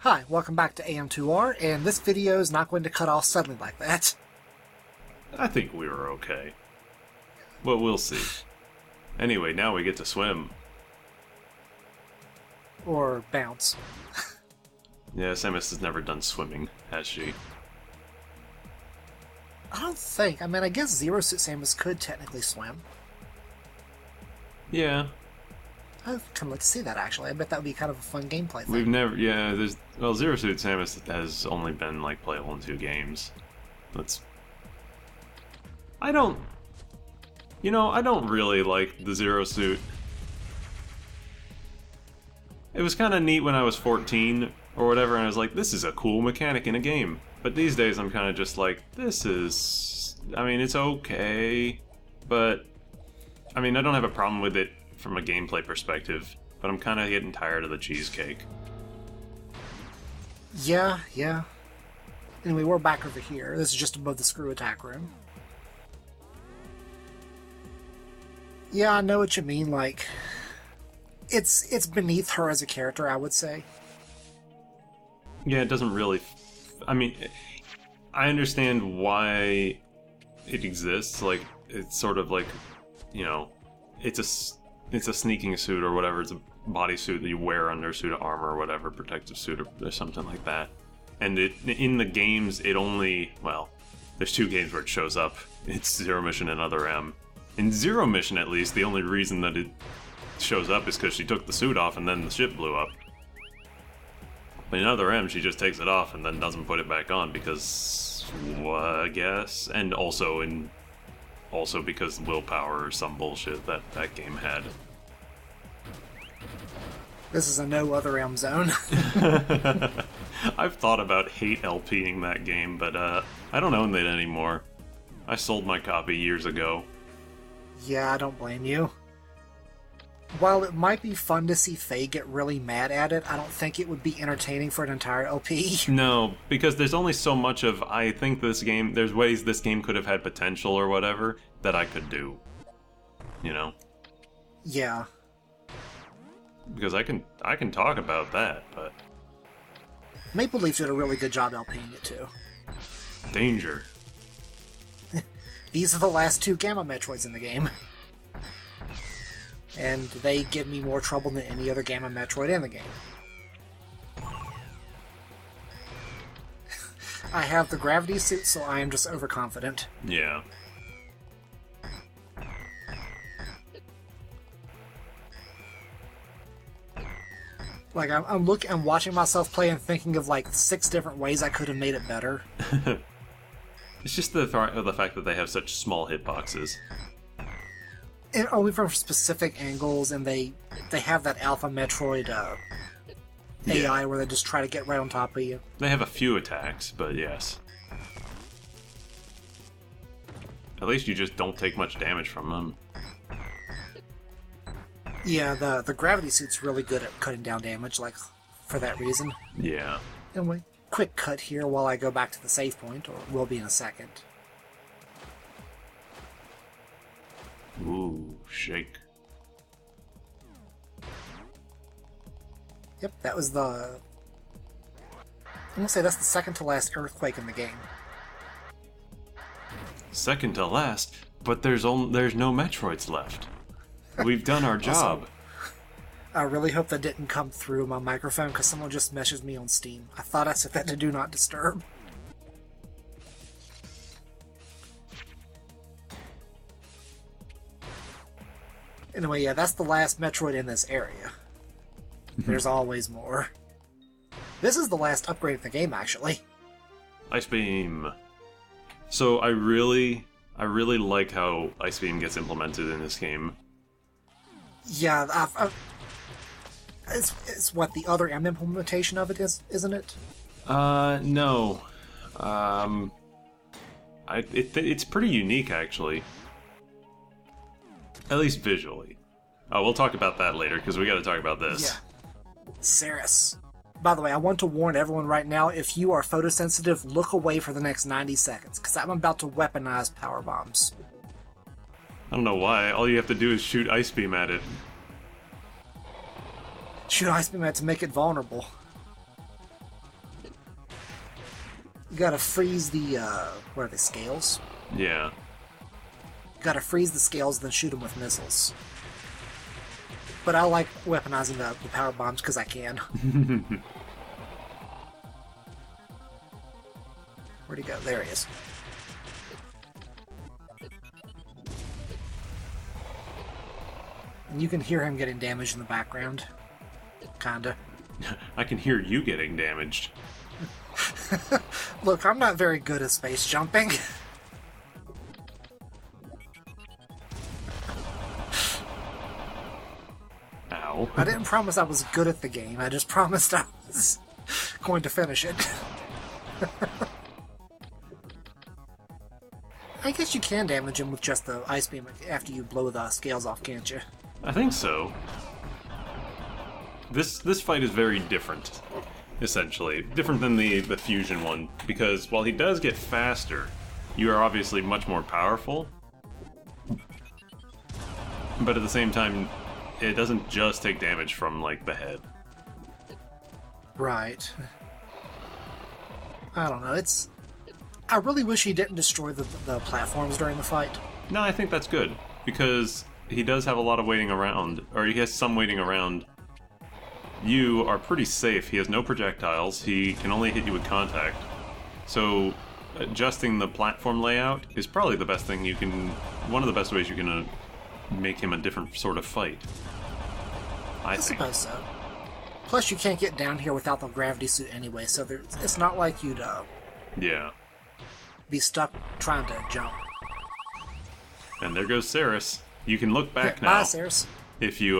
Hi, welcome back to AM2R, and this video is not going to cut off suddenly like that. I think we were okay. Well, we'll see. Anyway, now we get to swim. Or bounce. Yeah, Samus has never done swimming, has she? I don't think. I mean, I guess Zero Suit Samus could technically swim. Yeah. I'd kind of like to see that, actually. I bet that would be kind of a fun gameplay thing. We've never, well, Zero Suit Samus has only been, like, playable in 2 games. I don't really like the Zero Suit. It was kind of neat when I was 14 or whatever, and I was like, this is a cool mechanic in a game. But these days I'm kind of just like, this is... I mean, it's okay, but... I mean, I don't have a problem with it from a gameplay perspective, but I'm kind of getting tired of the cheesecake. Yeah. Anyway, we're back over here. This is just above the screw attack room. Yeah, I know what you mean, like... It's beneath her as a character, I would say. Yeah, it doesn't really... I mean, I understand why it exists. Like, it's sort of like, you know, it's a sneaking suit or whatever. It's a bodysuit that you wear under a suit of armor or whatever, protective suit or something like that. And in the games, it only... Well, there's 2 games where it shows up. It's Zero Mission and Other M. In Zero Mission, at least, the only reason that it shows up is because she took the suit off and then the ship blew up. But in Other M, she just takes it off and then doesn't put it back on because, well, I guess, and also because willpower or some bullshit that game had. This is a no Other M zone. I've thought about hate LPing that game, but I don't own it anymore. I sold my copy years ago. Yeah, I don't blame you. While it might be fun to see Faye get really mad at it, I don't think it would be entertaining for an entire LP. No, because there's only so much of, I think this game, there's ways this game could have had potential or whatever that I could do. You know? Yeah. Because I can talk about that, but... Maple Leaf did a really good job LPing it too. Danger. These are the last 2 Gamma Metroids in the game. And they give me more trouble than any other Gamma Metroid in the game. I have the gravity suit, so I am just overconfident. Yeah. Like, I'm watching myself play and thinking of like 6 different ways I could have made it better. It's just the fact that they have such small hitboxes. And only from specific angles, and they have that Alpha Metroid AI where they just try to get right on top of you. They have a few attacks, but yes. At least you just don't take much damage from them. Yeah, the gravity suit's really good at cutting down damage, like, for that reason. Yeah. Anyway, quick cut here while I go back to the save point, or will be in a second. Ooh, shake. Yep, that was the... I'm gonna say that's the second to last earthquake in the game. Second to last, but there's no Metroids left. We've done our job. Also, I really hope that didn't come through my microphone because someone just messaged me on Steam. I thought I set that to Do Not Disturb. Anyway, yeah, that's the last Metroid in this area. There's always more. This is the last upgrade in the game, actually. Ice Beam. So I really like how Ice Beam gets implemented in this game. Yeah, it's what the other M implementation of it is, isn't it? No. It's pretty unique, actually. At least visually. Oh, we'll talk about that later, because we gotta talk about this. Yeah. Samus. By the way, I want to warn everyone right now, if you are photosensitive, look away for the next 90 seconds, because I'm about to weaponize power bombs. I don't know why. All you have to do is shoot Ice Beam at it. Shoot Ice Beam at it to make it vulnerable. You gotta freeze the, what are they, scales? Yeah. You gotta freeze the scales, then shoot them with missiles. But I like weaponizing the power bombs because I can. Where'd he go? There he is. And you can hear him getting damaged in the background. Kinda. I can hear you getting damaged. Look, I'm not very good at space jumping. Ow. I didn't promise I was good at the game. I just promised I was going to finish it. I guess you can damage him with just the ice beam after you blow the scales off, can't you? I think so. This fight is very different, essentially. Different than the fusion one, because while he does get faster, you are obviously much more powerful. But at the same time, it doesn't just take damage from, like, the head. Right. I don't know, it's... I really wish he didn't destroy the platforms during the fight. No, I think that's good, because he does have a lot of waiting around, or he has some waiting around. You are pretty safe. He has no projectiles. He can only hit you with contact. So adjusting the platform layout is probably the best thing you can... One of the best ways you can make him a different sort of fight. I think. Suppose so. Plus, you can't get down here without the gravity suit anyway, so it's not like you'd Yeah. be stuck trying to jump. And there goes Samus. You can look back Yeah, now. bye, Samus. If you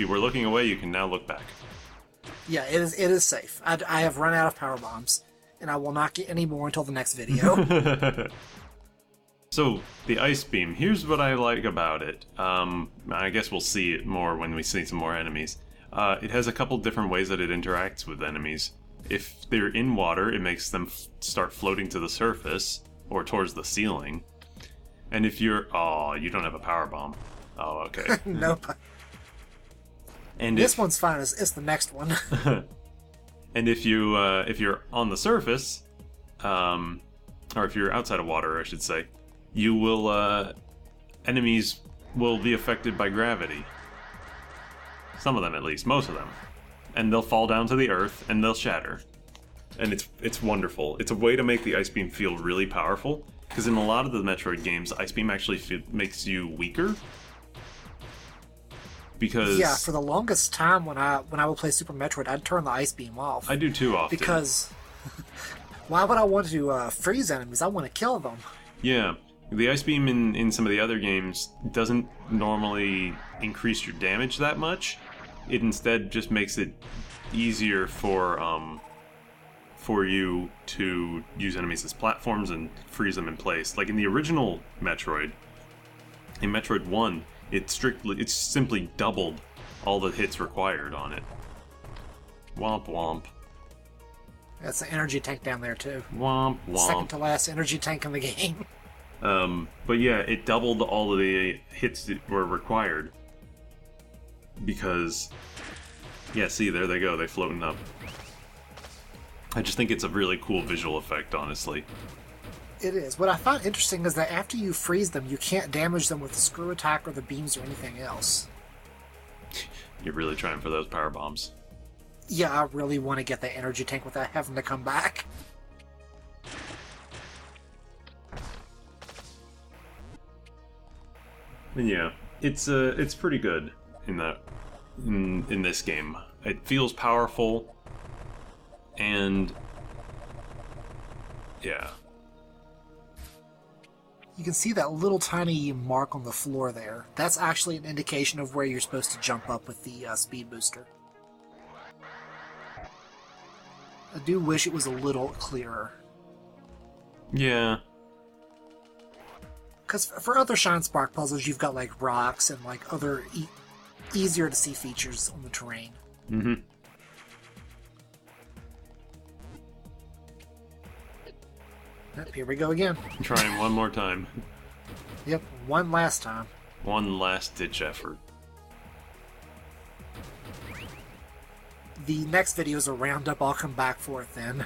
were looking away, you can now look back. Yeah, it is safe. I have run out of power bombs, and I will not get any more until the next video. So, the ice beam, here's what I like about it. I guess we'll see it more when we see some more enemies. It has a couple different ways that it interacts with enemies. If they're in water, it makes them start floating to the surface, or towards the ceiling. And if you're... Oh, you don't have a power bomb. Oh, okay. Nope. And this one's fine, it's the next one. And if you're on the surface, or if you're outside of water, I should say, you will, enemies will be affected by gravity. Some of them, at least. Most of them. And they'll fall down to the earth, and they'll shatter. And it's wonderful. It's a way to make the ice beam feel really powerful, because in a lot of the Metroid games, ice beam actually makes you weaker. Because... Yeah, for the longest time when I would play Super Metroid, I'd turn the ice beam off. I do too often. Because... why would I want to freeze enemies? I want to kill them. Yeah. The ice beam in some of the other games doesn't normally increase your damage that much. It instead just makes it easier for you to use enemies as platforms and freeze them in place. Like in the original Metroid, in Metroid 1, it's simply doubled all the hits required on it. Womp womp. That's an energy tank down there too. Womp womp. Second to last energy tank in the game. But yeah, it doubled all of the hits that were required. Because, yeah, see, there they go, they're floating up. I just think it's a really cool visual effect, honestly. It is. What I find interesting is that after you freeze them, you can't damage them with the screw attack or the beams or anything else. You're really trying for those power bombs. Yeah, I really want to get that energy tank without having to come back. And yeah, it's pretty good in this game. It feels powerful, and yeah. You can see that little tiny mark on the floor there. That's actually an indication of where you're supposed to jump up with the speed booster. I do wish it was a little clearer. Yeah. Because for other Shine Spark puzzles, you've got like rocks and like other easier to see features on the terrain. Mm-hmm. Yep, here we go again. Trying one more time. Yep, one last time. One last ditch effort. The next video is a roundup. I'll come back for it then.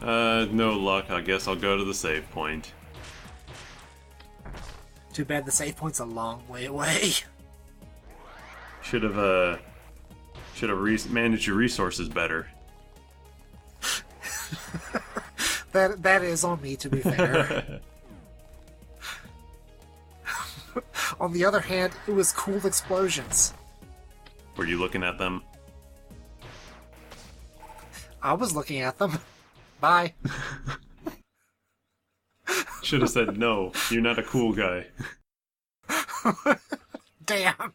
No luck. I guess I'll go to the save point. Too bad the save point's a long way away. Should have managed your resources better. That is on me, to be fair. On the other hand, it was cool explosions. Were you looking at them? I was looking at them. Bye. Should have said no. You're not a cool guy. Damn.